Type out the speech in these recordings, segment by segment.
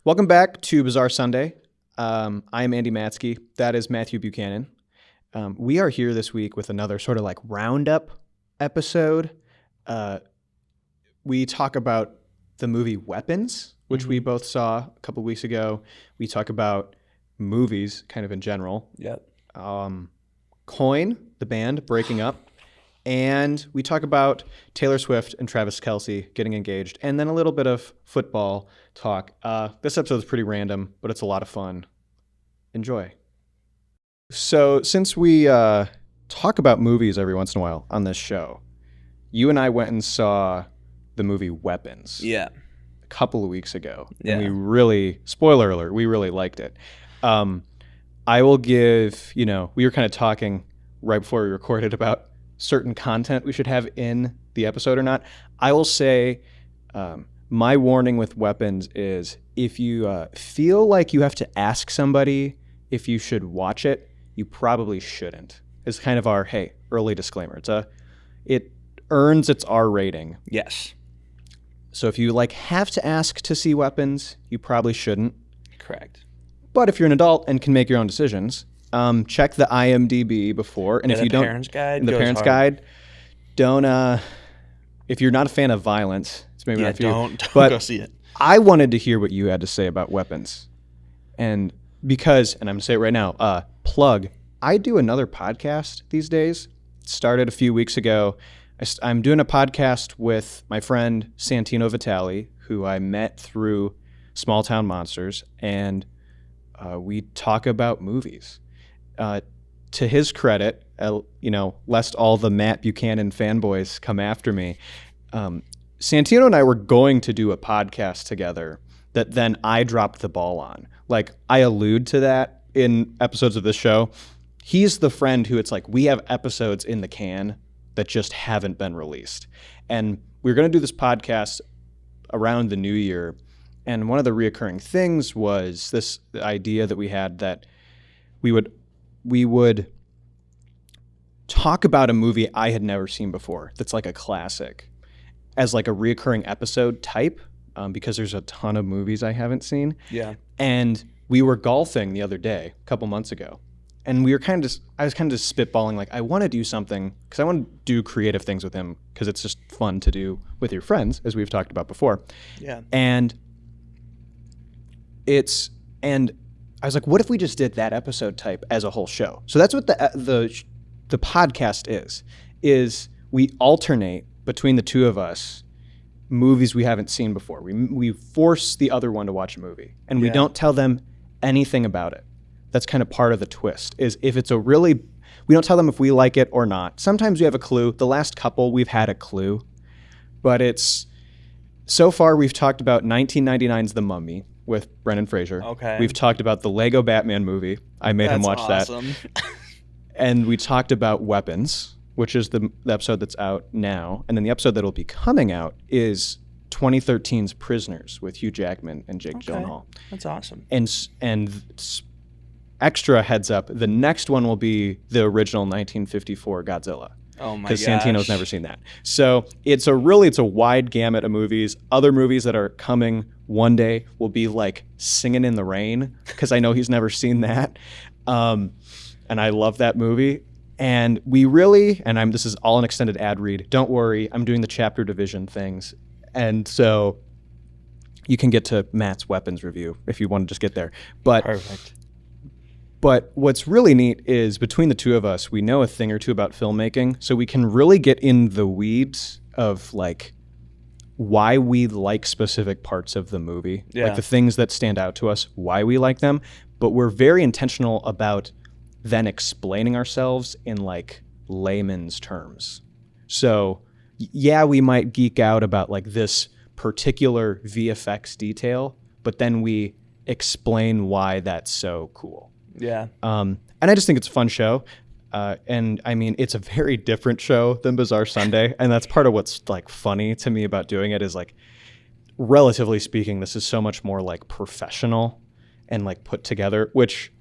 Welcome back to Bizarre Sunday. I am Andy Matsky. That is Matthew Buchanan. We are here this week with another sort of like roundup episode. We talk about the movie Weapons, which we both saw a couple weeks ago. We talk about movies kind of in general. Yep. Coin, the band, breaking up. And we talk about Taylor Swift and Travis Kelce getting engaged, and then a little bit of football talk. This episode is pretty random, but it's a lot of fun. Enjoy. So since we talk about movies every once in a while on this show, you and I went and saw the movie Weapons Yeah. a couple of weeks ago. Yeah. And we really, spoiler alert, we really liked it. I will give, we were kind of talking right before we recorded about certain content we should have in the episode or not. I will say my warning with Weapons is if you feel like you have to ask somebody if you should watch it, you probably shouldn't. It's kind of our, early disclaimer. It earns its R rating. Yes. So if you have to ask to see Weapons, you probably shouldn't. Correct. But if you're an adult and can make your own decisions, check the IMDb before, and if you don't, parents' guide the goes parents' hard. guide, don't. If you're not a fan of violence, it's maybe not for you. Don't But go see it. I wanted to hear what you had to say about Weapons, and I'm gonna say it right now. Plug. I do another podcast these days. It started a few weeks ago. I'm doing a podcast with my friend Santino Vitale, who I met through Small Town Monsters, and we talk about movies. To his credit, lest all the Matt Buchanan fanboys come after me, Santino and I were going to do a podcast together that then I dropped the ball on. I allude to that in episodes of this show. He's the friend who it's we have episodes in the can that just haven't been released. And we were going to do this podcast around the new year. And one of the reoccurring things was this idea that we had that we would talk about a movie I had never seen before that's like a classic as a reoccurring episode type, because there's a ton of movies I haven't seen. Yeah. And we were golfing the other day, a couple months ago, and I was kind of just spitballing, I want to do something, because I want to do creative things with him, because it's just fun to do with your friends, as we've talked about before. Yeah. And I was like, what if we just did that episode type as a whole show? So that's what the podcast is we alternate between the two of us movies we haven't seen before. We force the other one to watch a movie, and we don't tell them anything about it. That's kind of part of the twist, is if it's we don't tell them if we like it or not. Sometimes we have a clue. The last couple, we've had a clue. But so far we've talked about 1999's The Mummy with Brendan Fraser. Okay. We've talked about the Lego Batman movie. I made him watch awesome. that. And we talked about Weapons, which is the episode that's out now. And then the episode that will be coming out is 2013's Prisoners with Hugh Jackman and Jake Gyllenhaal. That's awesome. And extra heads up, the next one will be the original 1954 Godzilla. Oh my gosh. Because Santino's never seen that. So it's a wide gamut of movies. Other movies that are coming one day will be Singing in the Rain, because I know he's never seen that. And I love that movie. And this is all an extended ad read. Don't worry, I'm doing the chapter division things. And so you can get to Matt's Weapons review if you want to just get there. Perfect. But what's really neat is between the two of us, we know a thing or two about filmmaking, so we can really get in the weeds of why we like specific parts of the movie, the things that stand out to us, why we like them. But we're very intentional about then explaining ourselves in layman's terms. So we might geek out about this particular VFX detail, but then we explain why that's so cool. Yeah. And I just think it's a fun show. And I mean, it's a very different show than Bizarre Sunday. And that's part of what's funny to me about doing it is relatively speaking, this is so much more professional and put together, which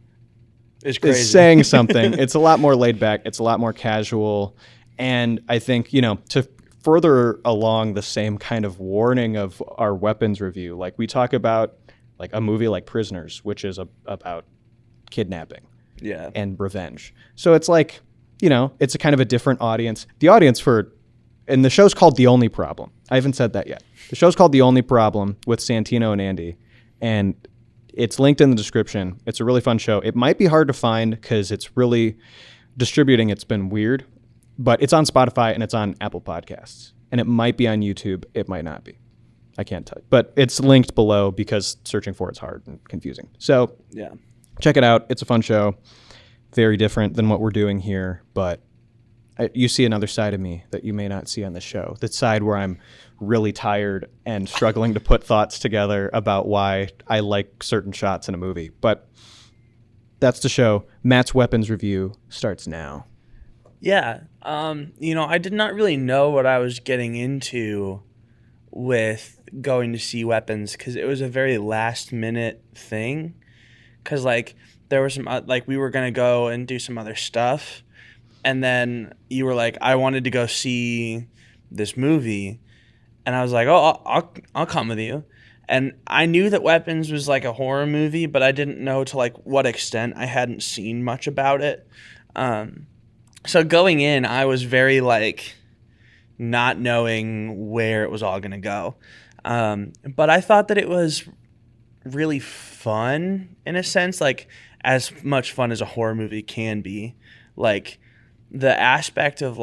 It's crazy. is saying something. It's a lot more laid back. It's a lot more casual. And I think, to further along the same kind of warning of our Weapons review, we talk about like a movie like Prisoners, which is about kidnapping Yeah. and revenge. So it's like, it's a kind of a different audience. The audience and the show's called The Only Problem. I haven't said that yet. The show's called The Only Problem with Santino and Andy, and it's linked in the description. It's a really fun show. It might be hard to find because it's really distributing. It's been weird, but it's on Spotify and it's on Apple Podcasts, and it might be on YouTube. It might not be. I can't tell you, but it's linked below because searching for it's hard and confusing. So Yeah. check it out. It's a fun show. Very different than what we're doing here, but you see another side of me that you may not see on the show. The side where I'm really tired and struggling to put thoughts together about why I like certain shots in a movie. But that's the show. Matt's weapons review starts now. Yeah. I did not really know what I was getting into with going to see weapons because it was a very last minute thing. Because, there was some, we were going to go and do some other stuff. And then you were like, I wanted to go see this movie. And I was like, oh, I'll come with you. And I knew that Weapons was like a horror movie, but I didn't know to what extent. I hadn't seen much about it. So going in, I was very not knowing where it was all going to go. But I thought that it was really fun in a sense, as much fun as a horror movie can be. The aspect of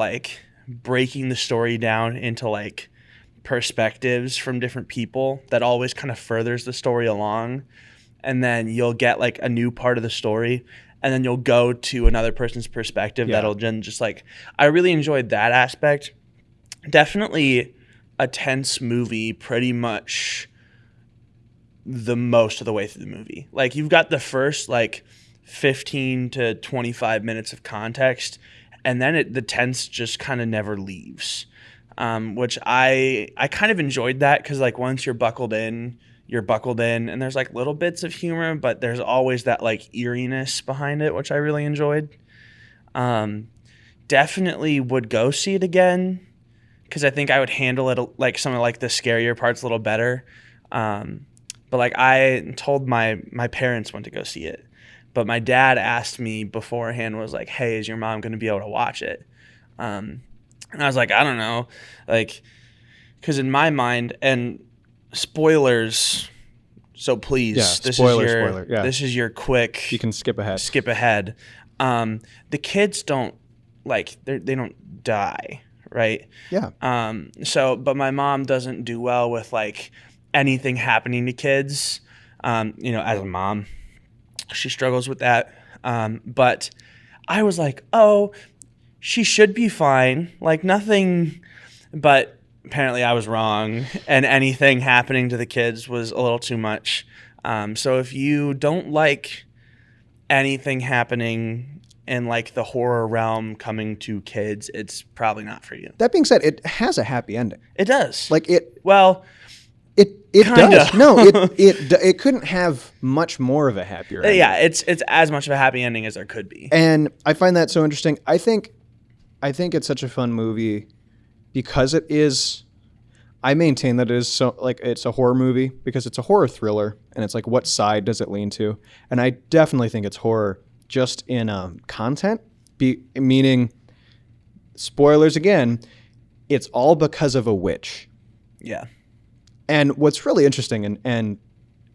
breaking the story down into perspectives from different people that always kind of furthers the story along. And then you'll get a new part of the story and then you'll go to another person's perspective. Yeah. That'll just I really enjoyed that aspect. Definitely a tense movie pretty much the most of the way through the movie. You've got the first 15 to 25 minutes of context, and then the tense just kind of never leaves, which I kind of enjoyed that because once you're buckled in, and there's little bits of humor, but there's always that eeriness behind it, which I really enjoyed. Definitely would go see it again because I think I would handle it some of the scarier parts a little better. But I told my parents when to go see it. But my dad asked me beforehand, was like, hey, is your mom going to be able to watch it? And I was like, I don't know. Because in my mind, and spoilers, so please, spoiler. Yeah. This is your quick. You can skip ahead. The kids don't, they don't die, right? Yeah. But my mom doesn't do well with, anything happening to kids. As a mom, she struggles with that. But I was like, oh, she should be fine. Nothing, but apparently I was wrong. And anything happening to the kids was a little too much. So if you don't like anything happening in the horror realm coming to kids, it's probably not for you. That being said, it has a happy ending. It does. Well, it Kinda. does. No, it couldn't have much more of a happier ending. Yeah, it's as much of a happy ending as there could be. And I find that so interesting. I think it's such a fun movie because it is. I maintain that it is so it's a horror movie because it's a horror thriller, and it's what side does it lean to? And I definitely think it's horror just in content, meaning spoilers again. It's all because of a witch. Yeah. And what's really interesting, and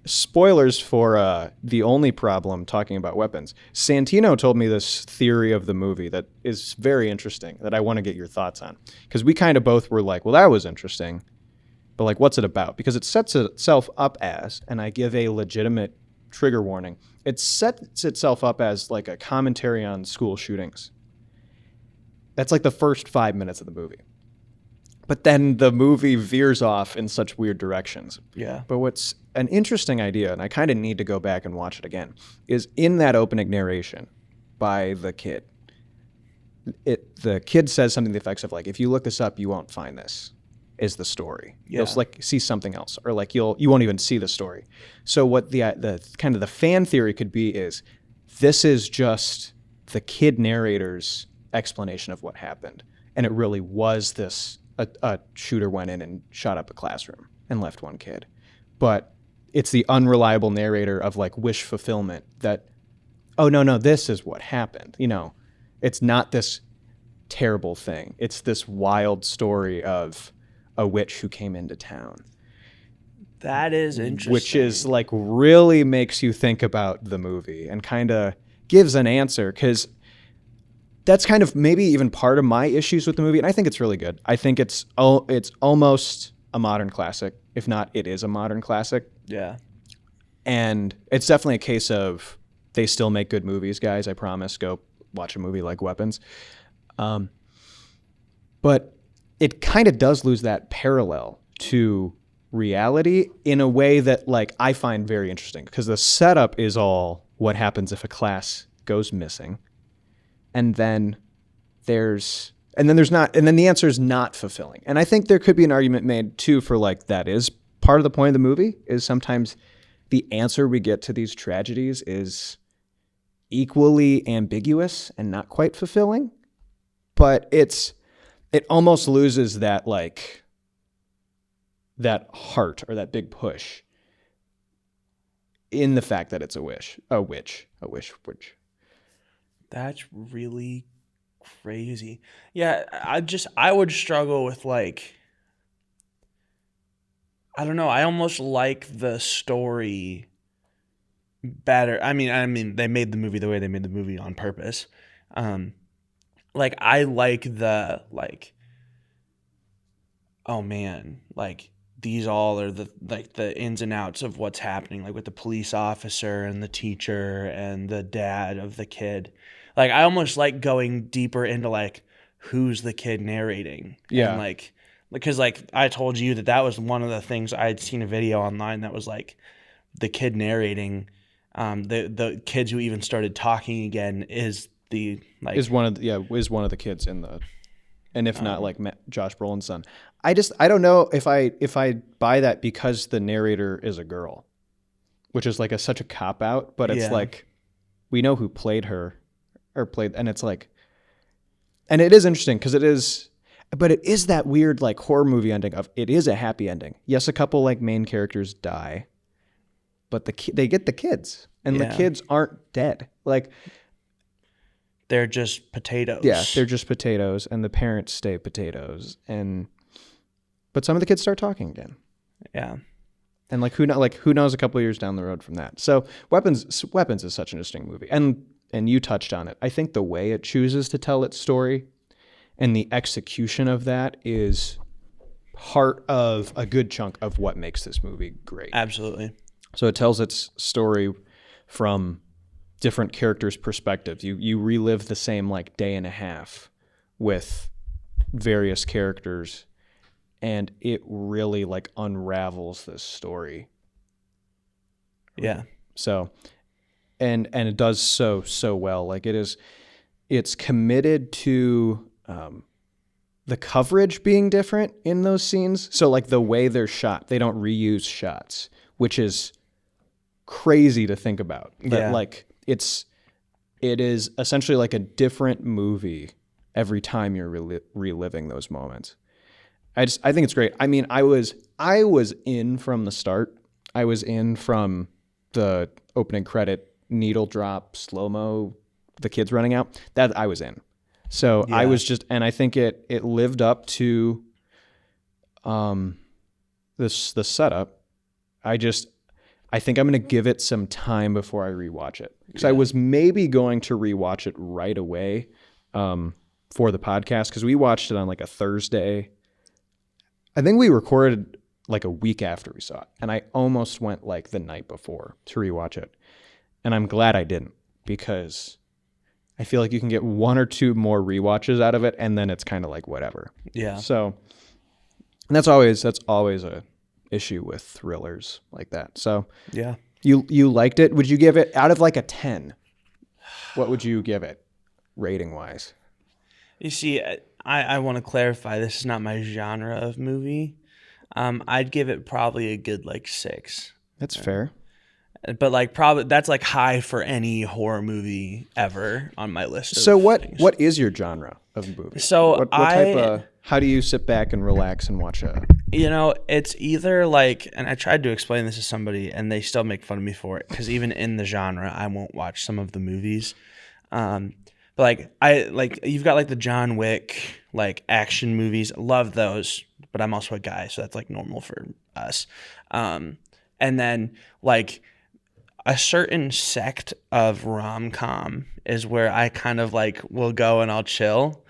spoilers for The Only Problem, talking about weapons, Santino told me this theory of the movie that is very interesting that I want to get your thoughts on. Because we kind of both were like, well, that was interesting, but what's it about? Because it sets itself up as, and I give a legitimate trigger warning, it sets itself up as a commentary on school shootings. That's the first 5 minutes of the movie. But then the movie veers off in such weird directions. Yeah. But what's an interesting idea, and I kind of need to go back and watch it again, is in that opening narration by the kid. The kid says something to the effects of if you look this up, you won't find this, is the story. Yeah. You'll see something else, or you won't even see the story. So what the kind of the fan theory could be is this is just the kid narrator's explanation of what happened, and it really was this. A shooter went in and shot up a classroom and left one kid. But it's the unreliable narrator of like wish fulfillment that, oh no, this is what happened. You know, it's not this terrible thing. It's this wild story of a witch who came into town. That is interesting. Which is like really makes you think about the movie and kind of gives an answer, because that's kind of maybe even part of my issues with the movie. And I think it's really good. I think it's almost a modern classic. If not, it is a modern classic. Yeah. And it's definitely a case of they still make good movies, guys. I promise. Go watch a movie like Weapons. But it kind of does lose that parallel to reality in a way that like I find very interesting, because the setup is all what happens if a class goes missing. And then the answer is not fulfilling. And I think there could be an argument made too for like that is part of the point of the movie, is sometimes the answer we get to these tragedies is equally ambiguous and not quite fulfilling. But it almost loses that like that heart or that big push in the fact that it's a witch. That's really crazy. Yeah, I would struggle with like, I don't know. I almost like the story better. I mean, they made the movie the way they made the movie on purpose. Like I like the like, oh man, like these all are the ins and outs of what's happening, like with the police officer and the teacher and the dad of the kid. Like I almost like going deeper into like who's the kid narrating. Yeah. And like because like I told you that was one of the things I had seen a video online that was like the kid narrating, the kids who even started talking again is one of the kids in the, and if not like Josh Brolin's son. I don't know if I buy that, because the narrator is a girl, which is like such a cop out, but it's like we know who played her and it's like, and it is interesting because it is that weird like horror movie ending of it is a happy ending. Yes, a couple like main characters die, but they get the kids, and the kids aren't dead. Like they're just potatoes. Yeah, they're just potatoes, and the parents stay potatoes, but some of the kids start talking again. Yeah. And who knows a couple of years down the road from that. So Weapons is such an interesting movie. And you touched on it. I think the way it chooses to tell its story and the execution of that is part of a good chunk of what makes this movie great. Absolutely. So it tells its story from different characters' perspectives. You relive the same like day and a half with various characters, and it really like unravels this story. Yeah. So, and it does so well. Like it's committed to the coverage being different in those scenes. So like the way they're shot, they don't reuse shots, which is crazy to think about. That like it is essentially like a different movie every time you're reliving those moments. I think it's great. I mean, I was in from the start. I was in from the opening credit, needle drop, slow-mo, the kids running out. That I was in. So I was just, and I think it lived up to the setup. I think I'm going to give it some time before I rewatch it, because I was maybe going to rewatch it right away for the podcast, because we watched it on like a Thursday. I think we recorded like a week after we saw it, and I almost went like the night before to rewatch it. And I'm glad I didn't, because I feel like you can get one or two more rewatches out of it, and then it's kind of like whatever. Yeah. So, and that's always a issue with thrillers like that. So yeah, you liked it. Would you give it out of like a 10? What would you give it rating wise? You see, I want to clarify, this is not my genre of movie. I'd give it probably a good like 6. That's fair. But like probably that's like high for any horror movie ever on my list. So what is your genre of movie? So what type of, how do you sit back and relax and watch a You know, it's either like, and I tried to explain this to somebody, and they still make fun of me for it because even in the genre, I won't watch some of the movies. But like you've got like the John Wick like action movies. Love those, but I'm also a guy, so that's like normal for us. And then like a certain sect of rom-com is where I kind of like will go and I'll chill.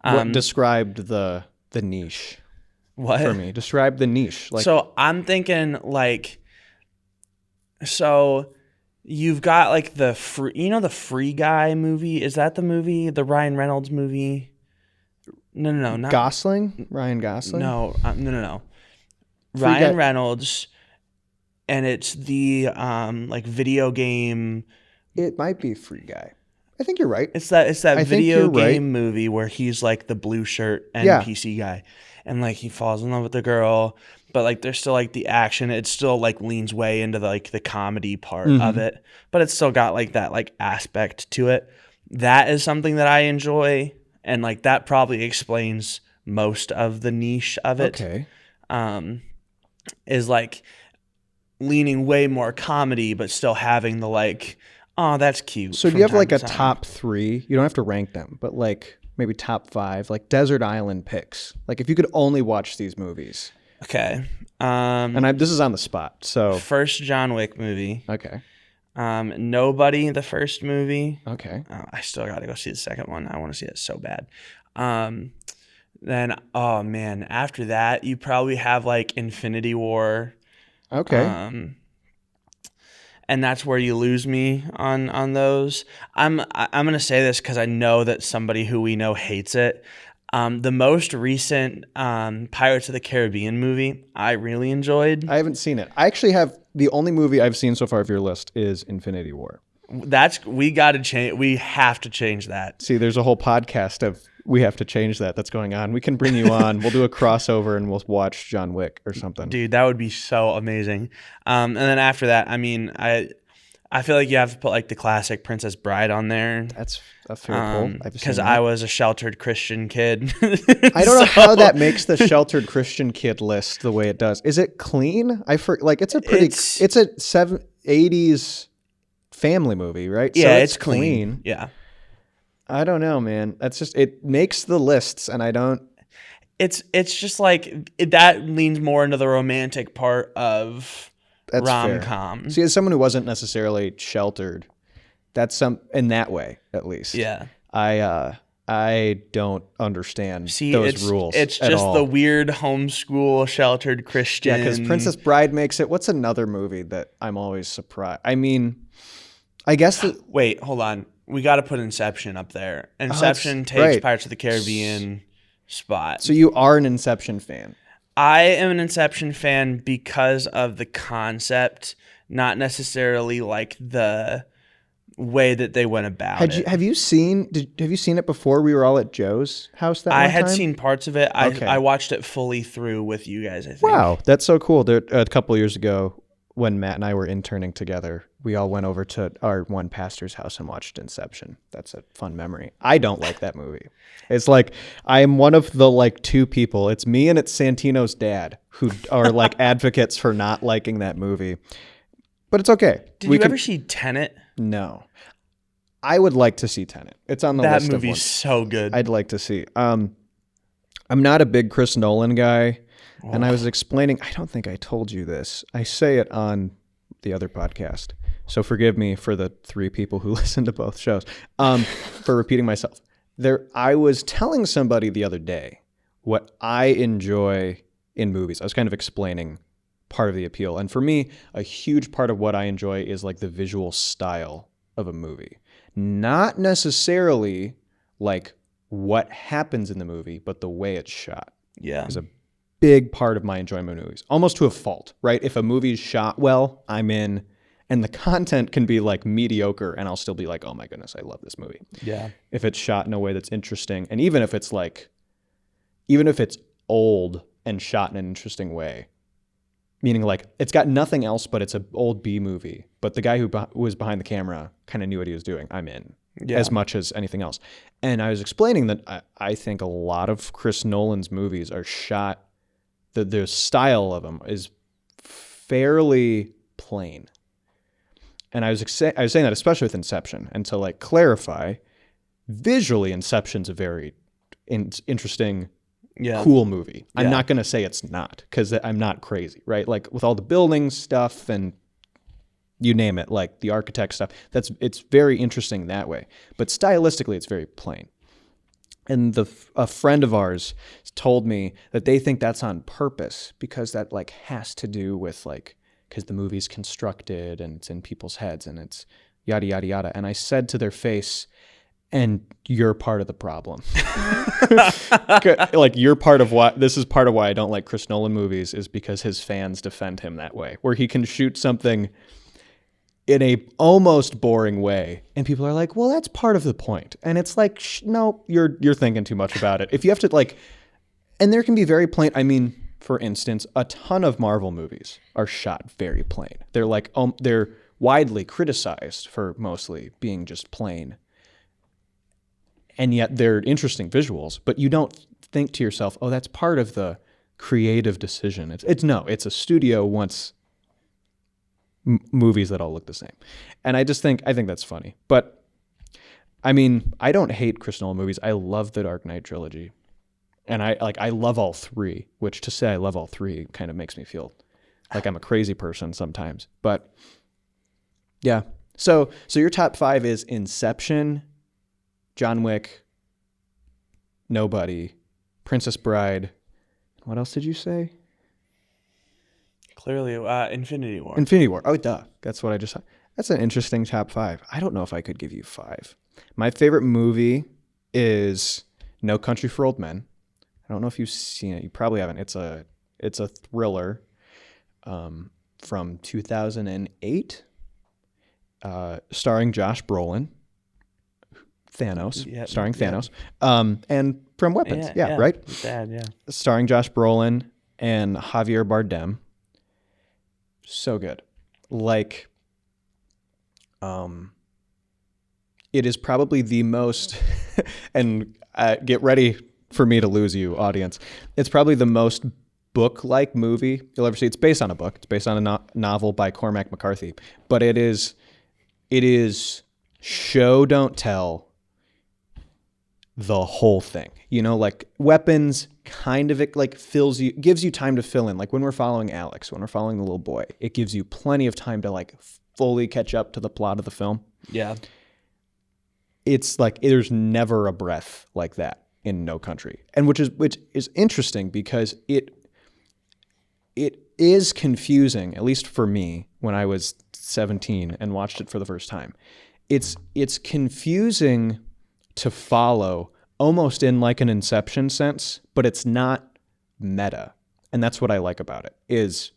What described the niche What? for me? Describe the niche. Like, So I'm thinking like, so you've got like the Free Guy movie. Is that the movie? The Ryan Reynolds movie? No, not Gosling? Ryan Gosling? No, no. Free Ryan Guy- Reynolds, and it's the like video game. It might be Free Guy. I think you're right. It's that I think video you're right. game movie where he's like the blue shirt Yeah. NPC guy, and like he falls in love with the girl, but like there's still like the action. It still like leans way into the comedy part of it, but it's still got like that like aspect to it. That is something that I enjoy, and like that probably explains most of the niche of it. Okay. Is like leaning way more comedy, but still having the like, oh, that's cute. So do from you have time like to a time. top 3? You don't have to rank them, but like maybe top 5, like desert island picks. Like if you could only watch these movies. Okay. And this is on the spot. So First John Wick movie. okay. Nobody, the first movie. Okay. I still got to go see the second one. I want to see it so bad. Then, oh man, after that, you probably have like Infinity War. Okay. And that's where you lose me on those. I'm gonna say this because I know that somebody who we know hates it. The most recent Pirates of the Caribbean movie I really enjoyed. I haven't seen it. I actually have the only movie I've seen so far of your list is Infinity War. We got to change. We have to change that. See, there's a whole podcast of we have to change that's going on. We can bring you on. We'll do a crossover and we'll watch John Wick or something. Dude, that would be so amazing. And then after that, I mean, I feel like you have to put like the classic Princess Bride on there. That's a fair pull. Because I was a sheltered Christian kid. I don't know how that makes the sheltered Christian kid list the way it does. Is it clean? Like it's a pretty. It's a 80s family movie, right? Yeah, so it's clean. Yeah. I don't know, man. That's just it makes the lists, and I don't. It's just like that leans more into the romantic part of rom-com. See, as someone who wasn't necessarily sheltered, that's in that way at least. Yeah. I don't understand those rules. It's just all. the weird homeschool sheltered Christian. Yeah, because Princess Bride makes it. What's another movie that I'm always surprised? I mean, I guess wait, hold on. We got to put Inception up there. Inception takes right. Pirates of the Caribbean spot. So you are an Inception fan. I am an Inception fan because of the concept, not necessarily like the way that they went about it. Have you seen it before we were all at Joe's house that I one had time? seen parts of it. Okay. I watched it fully through with you guys, I think. Wow, that's so cool. A couple years ago when Matt and I were interning together, we all went over to our one pastor's house and watched Inception. That's a fun memory. I don't like that movie. It's like I am one of the like 2 people. It's me and it's Santino's dad who are like advocates for not liking that movie. But it's okay. Did you ever see Tenet? No. I would like to see Tenet. It's on the list of That movie's ones so good. I'd like to see. I'm not a big Chris Nolan guy. And I was explaining, I don't think I told you this. I say it on the other podcast. So forgive me for the 3 people who listen to both shows for repeating myself. I was telling somebody the other day what I enjoy in movies. I was kind of explaining part of the appeal. And for me, a huge part of what I enjoy is like the visual style of a movie. Not necessarily like what happens in the movie, but the way it's shot. Yeah. Is a big part of my enjoyment of movies, almost to a fault, right? If a movie is shot well, I'm in, and the content can be like mediocre, and I'll still be like, oh my goodness, I love this movie. Yeah. If it's shot in a way that's interesting, and even if it's old and shot in an interesting way, meaning like it's got nothing else, but it's an old B movie, but the guy who was behind the camera kind of knew what he was doing, I'm in. As much as anything else. And I was explaining that I think a lot of Chris Nolan's movies are shot the style of them is fairly plain. And I was saying that especially with Inception. And to like clarify, visually, Inception's a very interesting, cool movie. Yeah. I'm not going to say it's not, because I'm not crazy, right? Like with all the building stuff and you name it, like the architect stuff, it's very interesting that way. But stylistically, it's very plain. And a friend of ours told me that they think that's on purpose, because that like has to do with like, because the movie's constructed and it's in people's heads and it's yada, yada, yada. And I said to their face, and you're part of the problem. Like you're part of this is part of why I don't like Chris Nolan movies, is because his fans defend him that way, where he can shoot something in a almost boring way. And people are like, well, that's part of the point. And it's like, no, you're thinking too much about it. If you have to like, and there can be very plain, I mean, for instance, a ton of Marvel movies are shot very plain. They're like, they're widely criticized for mostly being just plain. And yet they're interesting visuals, but you don't think to yourself, oh, that's part of the creative decision. It's a studio wants movies that all look the same. And I think that's funny. But I mean, I don't hate Chris Nolan movies. I love the Dark Knight trilogy. And I love all three, which to say I love all three kind of makes me feel like I'm a crazy person sometimes. But yeah. So your top 5 is Inception, John Wick, Nobody, Princess Bride. What else did you say? Clearly, Infinity War. Infinity War. Oh, duh. That's what I just said. That's an interesting top 5. I don't know if I could give you 5. My favorite movie is No Country for Old Men. I don't know if you've seen it. You probably haven't. It's a thriller from 2008, starring Josh Brolin. Starring Thanos. And from Weapons. Yeah, right? Dad, yeah. Starring Josh Brolin and Javier Bardem. So good. Like, it is probably the most, and get ready for me to lose you, audience. It's probably the most book-like movie you'll ever see. It's based on a book. It's based on a novel by Cormac McCarthy. But it is show, don't tell, the whole thing. You know, like Weapons kind of, it like gives you time to fill in. Like when we're following Alex, when we're following the little boy, it gives you plenty of time to like fully catch up to the plot of the film. Yeah. It's like there's never a breath like that in No Country. And which is interesting, because it is confusing, at least for me when I was 17 and watched it for the first time. It's confusing to follow, almost in like an Inception sense, but it's not meta. And that's what I like about it, is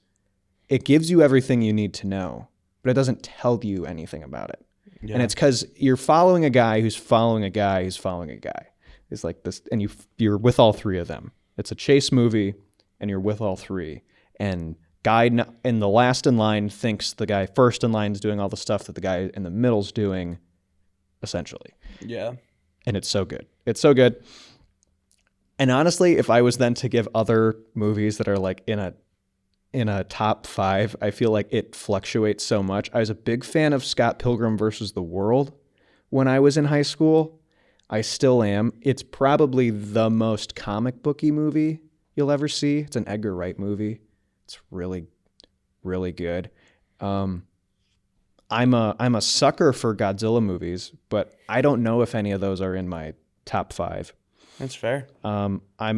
it gives you everything you need to know, but it doesn't tell you anything about it. Yeah. And it's because you're following a guy who's following a guy who's following a guy. It's like this, and you're with all three of them. It's a chase movie, and you're with all three. And guy in the last in line thinks the guy first in line is doing all the stuff that the guy in the middle's doing, essentially. Yeah. And it's so good. It's so good. And honestly, if I was then to give other movies that are like in a top 5, I feel like it fluctuates so much. I was a big fan of Scott Pilgrim versus the World when I was in high school. I still am. It's probably the most comic booky movie you'll ever see. It's an Edgar Wright movie. It's really, really good. I'm a sucker for Godzilla movies, but I don't know if any of those are in my top 5. That's fair. I'm a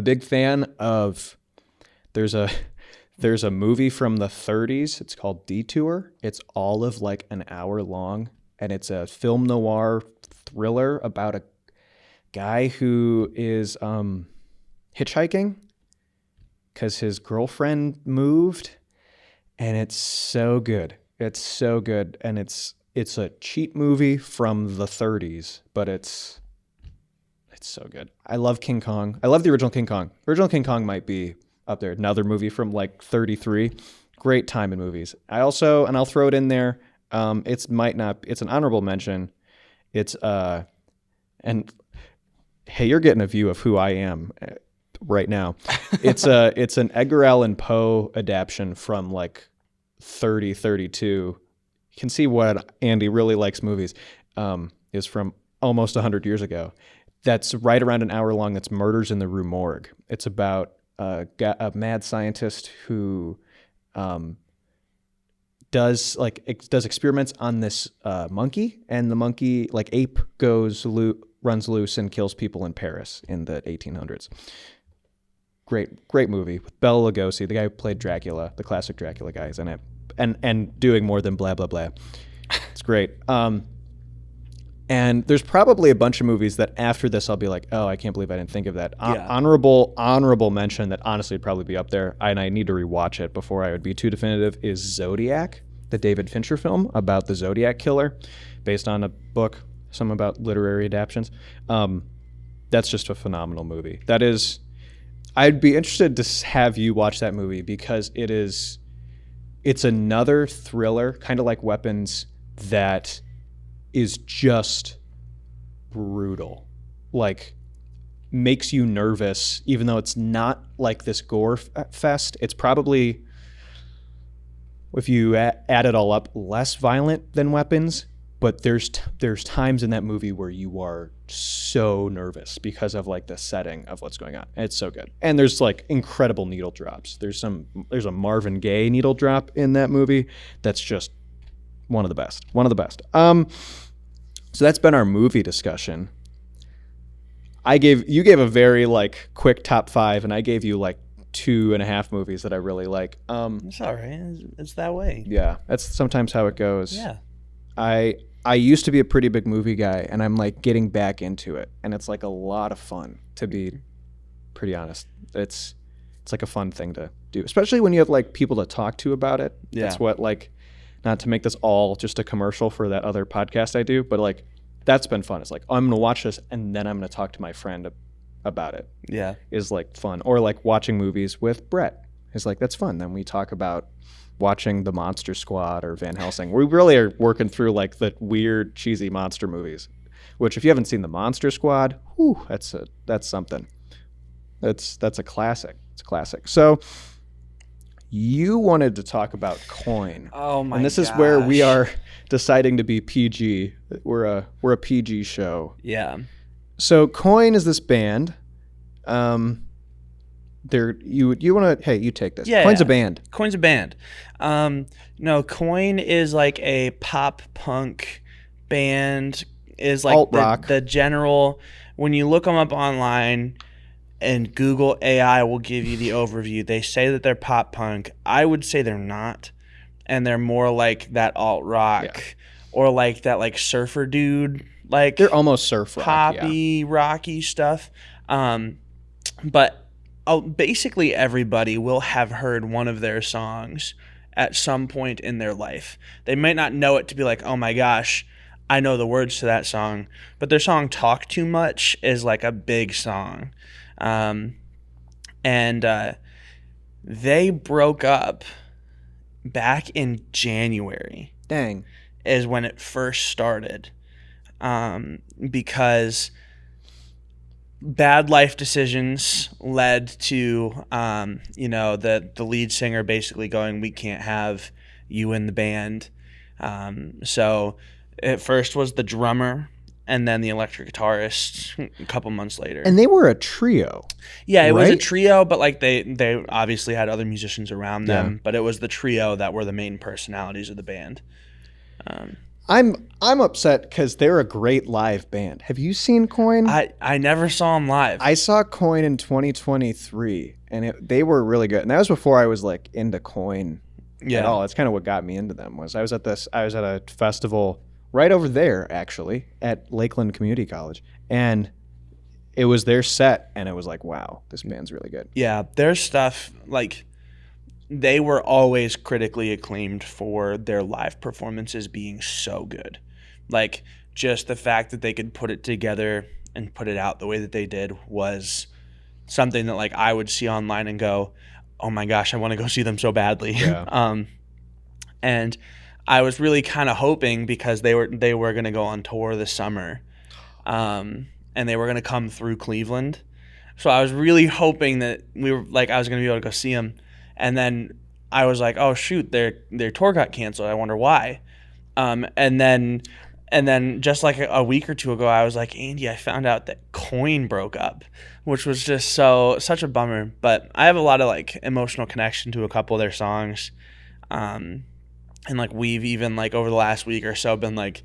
big fan of, there's a movie from the 30s. It's called Detour. It's all of like an hour long, and it's a film noir thriller about a guy who is hitchhiking because his girlfriend moved, and it's so good. It's so good, and it's a cheap movie from the 30s, but it's so good. I love King Kong. I love the original King Kong. Original King Kong might be up there. Another movie from like 33. Great time in movies. I also, and I'll throw it in there, it's an honorable mention. It's and hey, you're getting a view of who I am. right now. It's an Edgar Allan Poe adaptation from like 32. You can see what Andy really likes movies. Is from almost 100 years ago. That's right around an hour long. That's Murders in the Rue Morgue. It's about a mad scientist who does experiments on this monkey, and the monkey, like ape, runs loose and kills people in Paris in the 1800s. Great movie with Bela Lugosi, the guy who played Dracula, the classic Dracula guy, is in it, and doing more than blah blah blah. It's great. And there's probably a bunch of movies that after this I'll be like, oh, I can't believe I didn't think of that. Yeah. Honorable mention that honestly would probably be up there, and I need to rewatch it before I would be too definitive, is Zodiac, the David Fincher film about the Zodiac killer, based on a book, some about literary adaptions. That's just a phenomenal movie. I'd be interested to have you watch that movie because it's another thriller, kind of like Weapons, that is just brutal, like makes you nervous, even though it's not like this gore fest. It's probably, if you add it all up, less violent than Weapons, but there's times in that movie where you are so nervous because of like the setting of what's going on. It's so good. And there's like incredible needle drops. There's a Marvin Gaye needle drop in that movie that's just one of the best. So that's been our movie discussion. You gave a very like quick top 5, and I gave you like 2.5 movies that I really like. It's all right. It's that way. Yeah, that's sometimes how it goes. Yeah. I used to be a pretty big movie guy, and I'm like getting back into it, and it's like a lot of fun, to be pretty honest. It's like a fun thing to do, especially when you have like people to talk to about it. Yeah. That's what, like, not to make this all just a commercial for that other podcast I do, but like that's been fun. It's like, oh, I'm gonna watch this and then I'm gonna talk to my friend about it. Yeah. Is like fun. Or like watching movies with Brett is like, that's fun. Then we talk about watching The Monster Squad or Van Helsing. We really are working through like the weird cheesy monster movies, which if you haven't seen The Monster Squad, whew, that's something. That's a classic. It's a classic. So you wanted to talk about Coin. Oh my! And this is where we are deciding to be PG. We're a PG show. Yeah. So Coin is this band. You want to? Hey, you take this. Yeah. Coin's a band. Coin's a band. No, Coin is like a pop punk band. Is like alt rock. The general. When you look them up online, and Google AI will give you the overview. They say that they're pop punk. I would say they're not, and they're more like that alt rock, or like that like surfer dude. Like they're almost surf rock, poppy, rocky stuff. But basically everybody will have heard one of their songs at some point in their life. They might not know it to be like, oh my gosh, I know the words to that song, but their song "Talk Too Much" is like a big song. They broke up back in January. Dang. Is when it first started. Because bad life decisions led to, the lead singer basically going, we can't have you in the band. So at first was the drummer, and then the electric guitarist a couple months later. And they were a trio. Yeah, it was a right? trio, but like they obviously had other musicians around them, but it was the trio that were the main personalities of the band. I'm upset because they're a great live band. Have you seen Coin? I never saw them live. I saw Coin in 2023, and they were really good. And that was before I was like into Coin at all. That's kind of what got me into them. I was at a festival right over there, actually, at Lakeland Community College. And it was their set, and it was like, wow, this band's really good. Yeah, their stuff, like, they were always critically acclaimed for their live performances being so good. Like, just the fact that they could put it together and put it out the way that they did was something that, like, I would see online and go, oh my gosh, I want to go see them so badly. Yeah. And I was really kind of hoping, because they were going to go on tour this summer, and they were going to come through Cleveland. So I was really hoping that I was going to be able to go see them. And then I was like, oh shoot, their tour got canceled. I wonder why. And then just like a week or two ago, I was like, Andy, I found out that Coin broke up, which was just such a bummer. But I have a lot of like emotional connection to a couple of their songs. And like we've even like over the last week or so been like,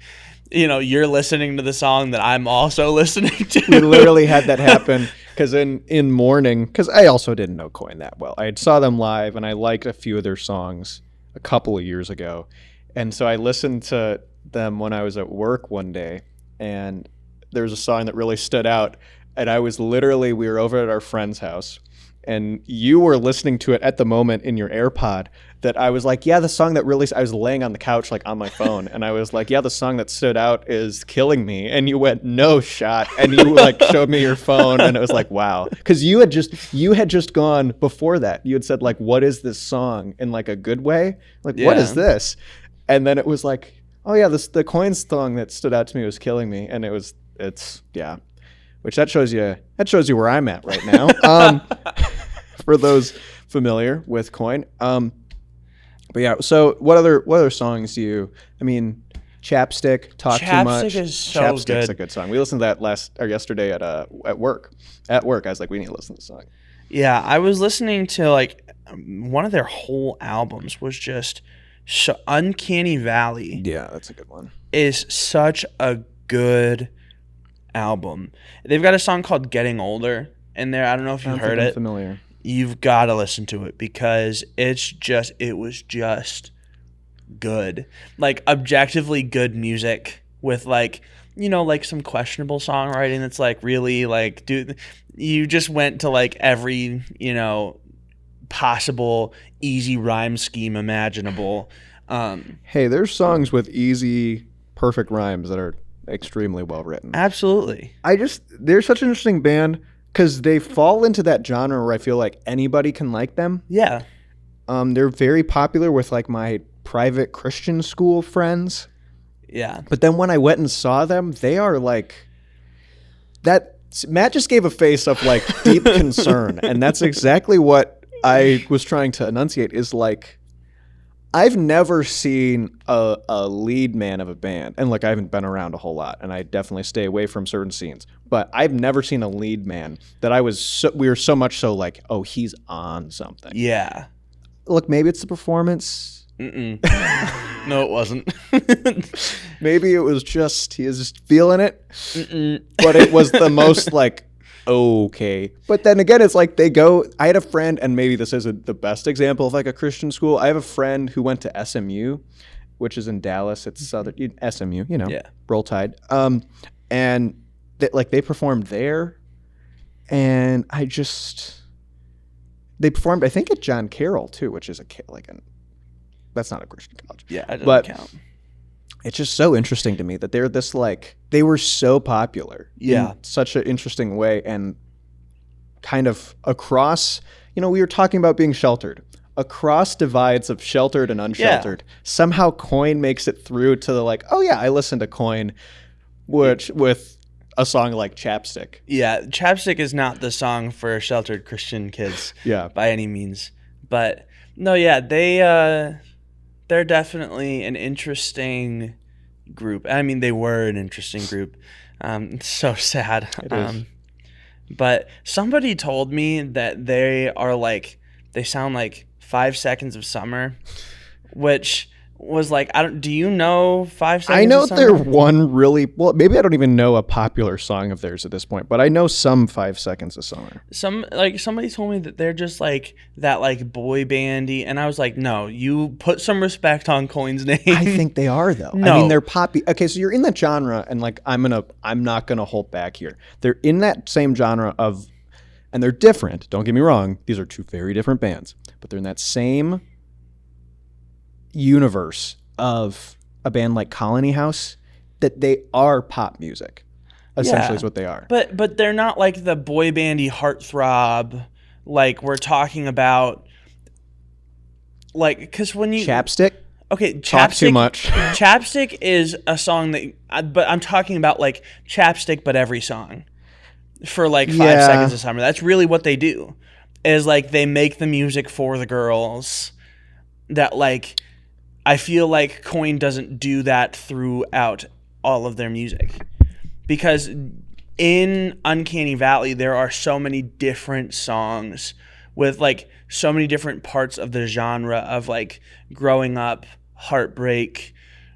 you're listening to the song that I'm also listening to. We literally had that happen because in Mourning, because I also didn't know Coin that well. I saw them live and I liked a few of their songs a couple of years ago. And so I listened to them when I was at work one day, and there was a song that really stood out. And we were over at our friend's house, and you were listening to it at the moment in your AirPod. That I was like, yeah, the song that really, I was laying on the couch like on my phone, and I was like, yeah, the song that stood out is Killing Me. And you went, no shot. And you like showed me your phone, and it was like, wow. Because you had just gone before that. You had said like, what is this song, in like a good way? Like, what is this? And then it was like, oh yeah, the Coin song that stood out to me was Killing Me. And it's which that shows you where I'm at right now. For those familiar with Coin. But yeah, so what other songs do you, Chapstick, Talk Too Much. Chapstick is so Chapstick's good. a good song. We listened to that yesterday at work. At work, I was like, we need to listen to the song. Yeah, I was listening to like one of their whole albums was just Uncanny Valley. Yeah, that's a good one. Is such a good album. They've got a song called Getting Older in there. I don't know if you've heard it. Familiar. You've got to listen to it because it was just good. Like objectively good music with like, like some questionable songwriting that's like really like, dude, you just went to like every, possible easy rhyme scheme imaginable. Hey, there's songs with easy, perfect rhymes that are extremely well written. Absolutely. They're such an interesting band because they fall into that genre where I feel like anybody can like them. Yeah. They're very popular with like my private Christian school friends. Yeah. But then when I went and saw them, they are like that. Matt just gave a face of like deep concern. And that's exactly what I was trying to enunciate is like, I've never seen a lead man of a band. And like, I haven't been around a whole lot and I definitely stay away from certain scenes, but I've never seen a lead man that we were so much so like, oh, he's on something. Yeah. Look, maybe it's the performance. Mm-mm. No, it wasn't. Maybe it was just, he is just feeling it. Mm-mm. But it was the most like, okay. But then again, it's like I had a friend, and maybe this isn't the best example of like a Christian school. I have a friend who went to SMU, which is in Dallas. It's Southern SMU, Yeah. Roll Tide. And they performed there, and they performed, I think, at John Carroll too, which is that's not a Christian college. Yeah, it doesn't count. It's just so interesting to me that they're this like, they were so popular in such an interesting way, and kind of across, we were talking about being sheltered. Across divides of sheltered and unsheltered, somehow Coin makes it through to the like, oh yeah, I listened to Coin, which with a song like Chapstick. Yeah, Chapstick is not the song for sheltered Christian kids by any means. But no, yeah, they're definitely an interesting group. I mean, they were an interesting group. It's so sad. It is. But somebody told me that they sound like 5 Seconds of Summer, which was like, do you know 5 Seconds I know of Summer? they're one really, well, maybe I don't even know a popular song of theirs at this point, but I know some 5 Seconds of Summer. Somebody told me that they're just like that, like boy bandy, and I was like, no, you put some respect on Coin's name. I think they are though. No. I mean, they're poppy. Okay, so you're in that genre, and like, I'm not gonna hold back here. They're in that same genre of, and they're different. Don't get me wrong; these are two very different bands, but they're in that same universe of a band like Colony House, that they are pop music. Essentially, is what they are. But they're not like the boy bandy heartthrob, like we're talking about. Like, because when you Chapstick. Okay, Talk Too Much. Chapstick is a song but I'm talking about like Chapstick, but every song. for like 5 Yeah. seconds of summer. That's really what they do. Is like they make the music for the girls. That like I feel like Coin doesn't do that throughout all of their music. Because in Uncanny Valley there are so many different songs with like so many different parts of the genre of like growing up, heartbreak,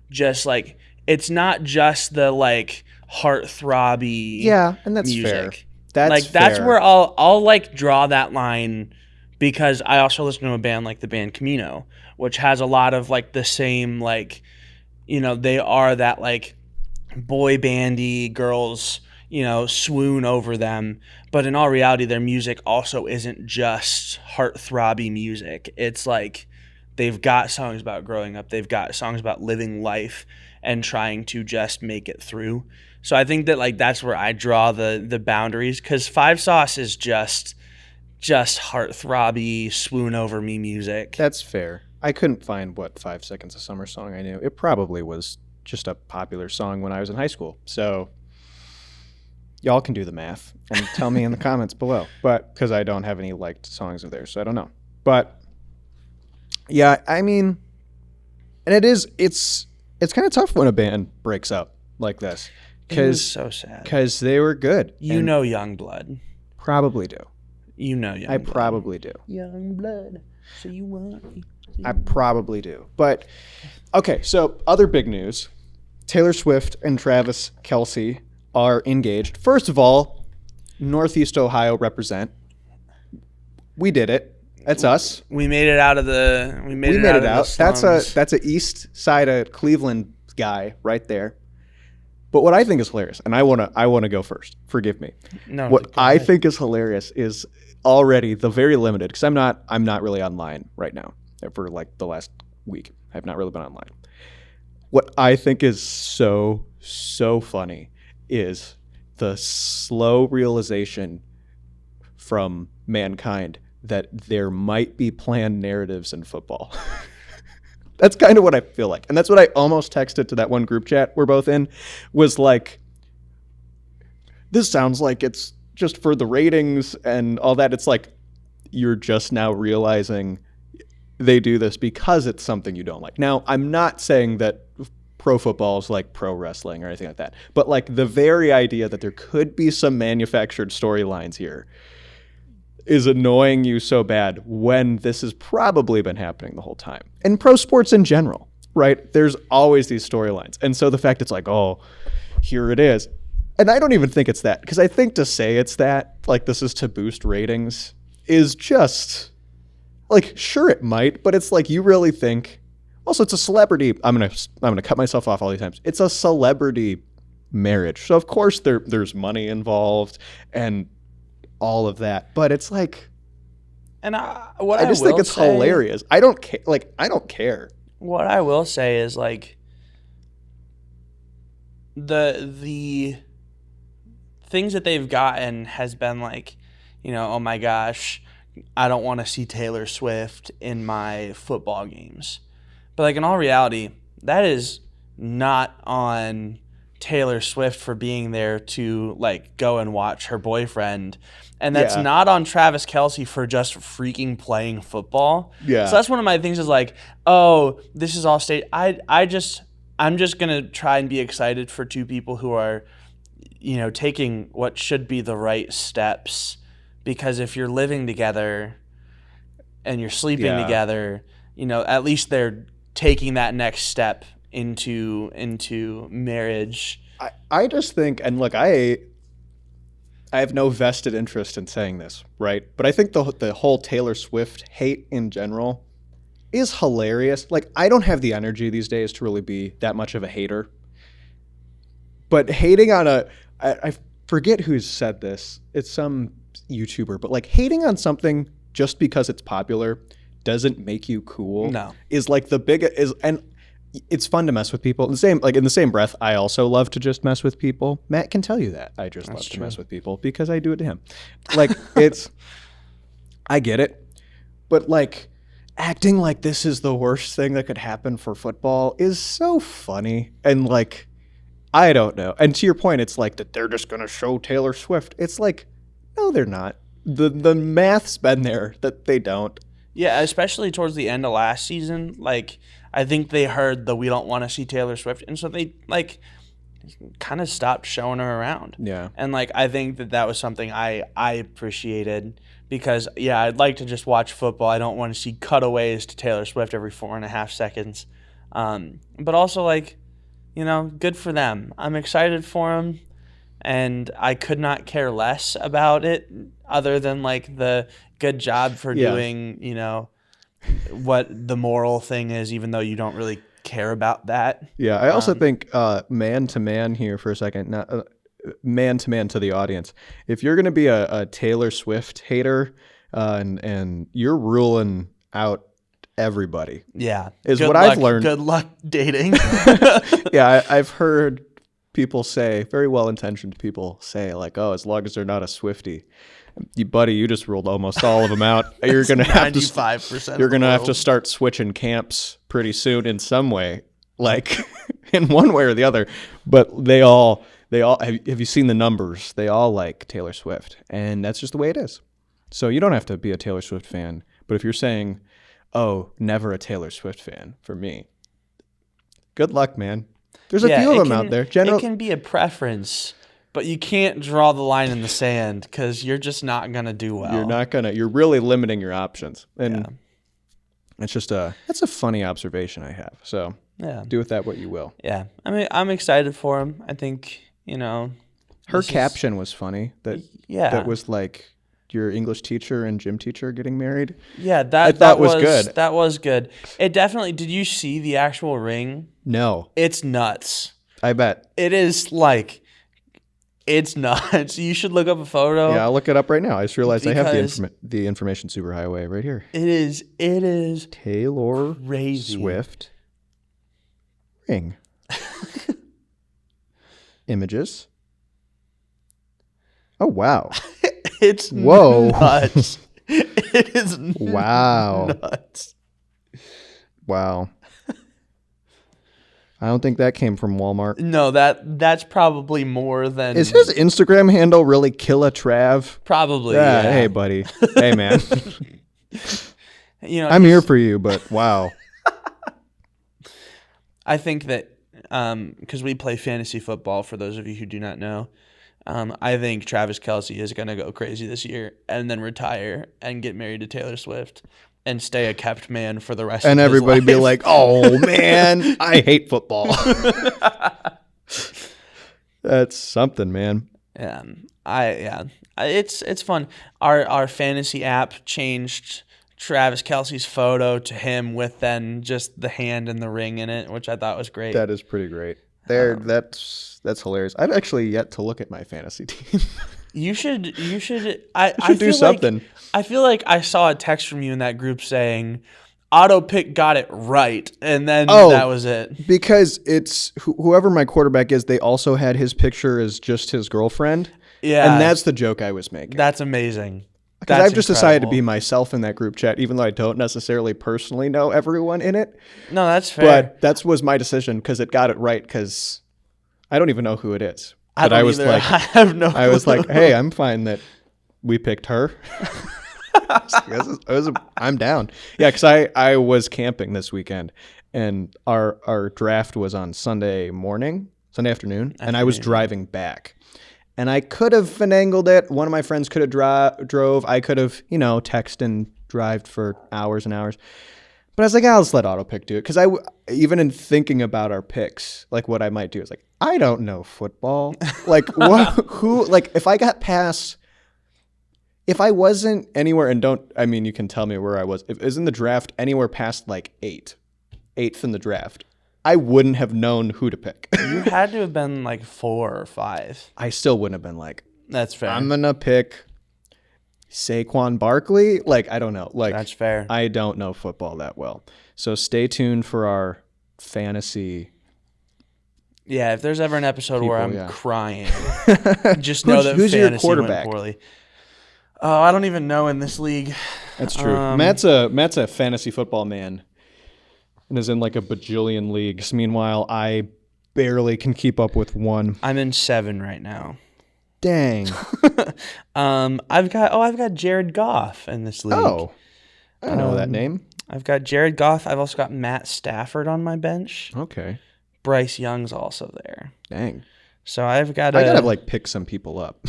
just like it's not just the like heart-throbby and that's music. fair. That's where I'll like draw that line, because I also listen to a band like the band Camino, which has a lot of like the same like, you know, they are that like boy bandy, girls, you know, swoon over them, but in all reality their music also isn't just heart-throbby music. It's like they've got songs about growing up, they've got songs about living life and trying to just make it through. So I think that like that's where I draw the boundaries, because Five Sauce is just heart-throbby, swoon over me music. That's fair. I couldn't find what 5 Seconds of Summer song I knew. It probably was just a popular song when I was in high school. So y'all can do the math and tell me in the comments below. But because I don't have any liked songs of theirs, so I don't know. But yeah, I mean, and it's kind of tough when a band breaks up like this. It was so sad. Because they were good. You know Youngblood. Probably do. You know Youngblood. I probably do. Youngblood. So you want me. I probably do. But, okay, so other big news. Taylor Swift and Travis Kelce are engaged. First of all, Northeast Ohio represent. We did it. That's us. We made it out of the. We made it out. That's a east side of Cleveland guy right there. But what I think is hilarious, and I wanna go first. Forgive me. No. What I think is hilarious is already the very limited, because I'm not really online right now for like the last week. I've not really been online. What I think is so funny is the slow realization from mankind that there might be planned narratives in football. That's kind of what I feel like. And that's what I almost texted to that one group chat we're both in, was like, this sounds like it's just for the ratings and all that. It's like, you're just now realizing they do this because it's something you don't like. Now, I'm not saying that pro football is like pro wrestling or anything like that, but like the very idea that there could be some manufactured storylines here is annoying you so bad when this has probably been happening the whole time. And pro sports in general, right? There's always these storylines. And so the fact it's like, oh, here it is. And I don't even think it's that, because I think to say it's that, like this is to boost ratings, is just like, sure it might, but it's like, you really think, also it's a celebrity. I'm gonna cut myself off all these times. It's a celebrity marriage. So of course there's money involved and all of that, but it's like, and I just think it's hilarious. I don't care. Like, I don't care. What I will say is like the things that they've gotten has been like, you know, oh my gosh, I don't want to see Taylor Swift in my football games. But like in all reality, that is not on Taylor Swift for being there to like go and watch her boyfriend. And that's not on Travis Kelce for just freaking playing football. Yeah. So that's one of my things is like, oh, this is all state. I'm just going to try and be excited for two people who are, you know, taking what should be the right steps. Because if you're living together and you're sleeping together, you know, at least they're taking that next step into marriage. I just think, and look, I have no vested interest in saying this, right? But I think the whole Taylor Swift hate in general is hilarious. Like, I don't have the energy these days to really be that much of a hater. But hating on I forget who said this. It's some YouTuber, but like hating on something just because it's popular doesn't make you cool. No. Is like the biggest, and it's fun to mess with people. In the same breath, I also love to just mess with people. Matt can tell you that. I just love to mess with people because I do it to him. Like, I get it. But like, acting like this is the worst thing that could happen for football is so funny. And like, I don't know. And to your point, it's like that they're just going to show Taylor Swift. It's like, no, they're not. The math's been there that they don't. Yeah, especially towards the end of last season. Like, I think they heard the we don't want to see Taylor Swift. And so they, like, kind of stopped showing her around. Yeah. And, like, I think that was something I appreciated because, yeah, I'd like to just watch football. I don't want to see cutaways to Taylor Swift every 4.5 seconds. But also, like, you know, good for them. I'm excited for them. And I could not care less about it other than, like, the good job for doing, you know, what the moral thing is, even though you don't really care about that. Yeah, I also think man-to-man here for a second, not man-to-man to the audience. If you're going to be a Taylor Swift hater and you're ruling out everybody. Yeah. Is what I've learned. Good luck dating. Yeah, I've heard people say, very well-intentioned people say, like, oh, as long as they're not a Swiftie. You just ruled almost all of them out. You're going to have to 95%. You're going to have to start switching camps pretty soon in some way, like in one way or the other. But they all have you seen the numbers? They all like Taylor Swift, and that's just the way it is. So you don't have to be a Taylor Swift fan, but if you're saying, "Oh, never a Taylor Swift fan for me," good luck, man. There's a few of them out there. It can be a preference, but you can't draw the line in the sand because you're just not going to do well. You're really limiting your options. And it's just that's a funny observation I have. So do with that what you will. Yeah. I mean, I'm excited for him. I think, you know. Her caption was funny. That was like your English teacher and gym teacher getting married. Yeah, that was good. That was good. It definitely, did you see the actual ring? No. It's nuts. I bet. It is like, it's nuts. You should look up a photo. Yeah, I'll look it up right now. I just realized I have the information superhighway right here. It is Taylor crazy. Swift ring. Images. Oh, wow. It's nuts. It is nuts. Wow. I don't think that came from Walmart. No, that's probably more than... Is his Instagram handle really Killa Trav? Probably, yeah. Hey, buddy. Hey, man. You know, I'm here for you, but wow. I think that because we play fantasy football, for those of you who do not know, I think Travis Kelce is going to go crazy this year and then retire and get married to Taylor Swift and stay a kept man for the rest of his life. And everybody be like, oh, man, I hate football. That's something, man. It's fun. Our fantasy app changed Travis Kelce's photo to him with then just the hand and the ring in it, which I thought was great. That is pretty great. That's hilarious. I've actually yet to look at my fantasy team. You should do something. I feel like I saw a text from you in that group saying auto pick got it right, and then that was it. Because it's whoever my quarterback is, they also had his picture as just his girlfriend. Yeah. And that's the joke I was making. That's amazing. Because I've just decided to be myself in that group chat, even though I don't necessarily personally know everyone in it. No, that's fair. But that was my decision because it got it right because I don't even know who it is. I was like, hey, I'm fine that we picked her. I'm down. Yeah, because I was camping this weekend, and our draft was on Sunday afternoon, and I was driving back. And I could have finagled it. One of my friends could have drove. I could have, text and drive for hours and hours. But I was like, I'll just let AutoPick do it. Because even in thinking about our picks, like what I might do is like, I don't know football. Like if I got past, if I wasn't anywhere you can tell me where I was. If it was in the draft anywhere past like eighth in the draft, I wouldn't have known who to pick. You had to have been like 4 or 5. I still wouldn't have been like, that's fair. I'm going to pick Saquon Barkley. Like, I don't know. Like, that's fair. I don't know football that well. So stay tuned for our fantasy. Yeah, if there's ever an episode where I'm crying, just know that who's fantasy your quarterback? Went poorly. Oh, I don't even know in this league. That's true. Matt's a fantasy football man and is in like a bajillion leagues. Meanwhile, I barely can keep up with one. I'm in 7 right now. Dang. I've got Jared Goff in this league. Oh, I know that name. I've got Jared Goff. I've also got Matt Stafford on my bench. Okay. Bryce Young's also there. Dang. So I gotta like pick some people up.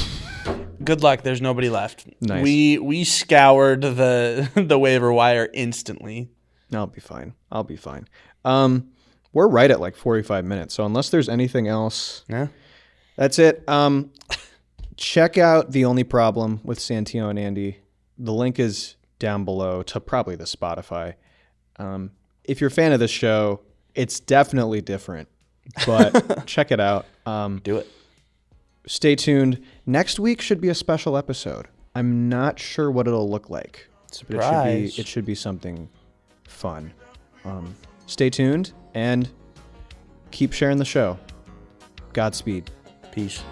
Good luck. There's nobody left. Nice. We scoured the waiver wire instantly. I'll be fine. We're right at like 45 minutes. So unless there's anything else, Yeah. that's it. Check out The Only Problem with Santino and Andy. The link is down below to probably the Spotify. If you're a fan of this show, it's definitely different, but check it out. Do it. Stay tuned. Next week should be a special episode. I'm not sure what it'll look like. Surprise. But it should be something fun. Stay tuned and keep sharing the show. Godspeed. Peace.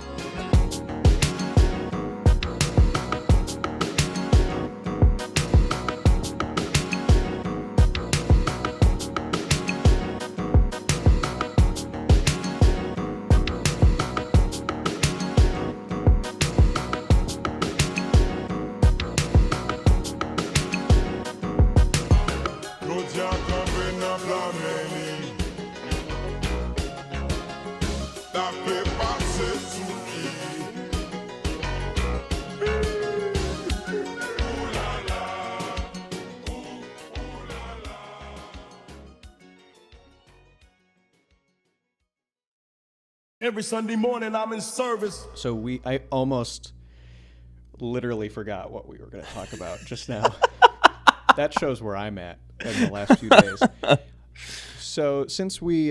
Every Sunday morning I'm in service. So I almost literally forgot what we were going to talk about just now. That shows where I'm at in the last few days. So since we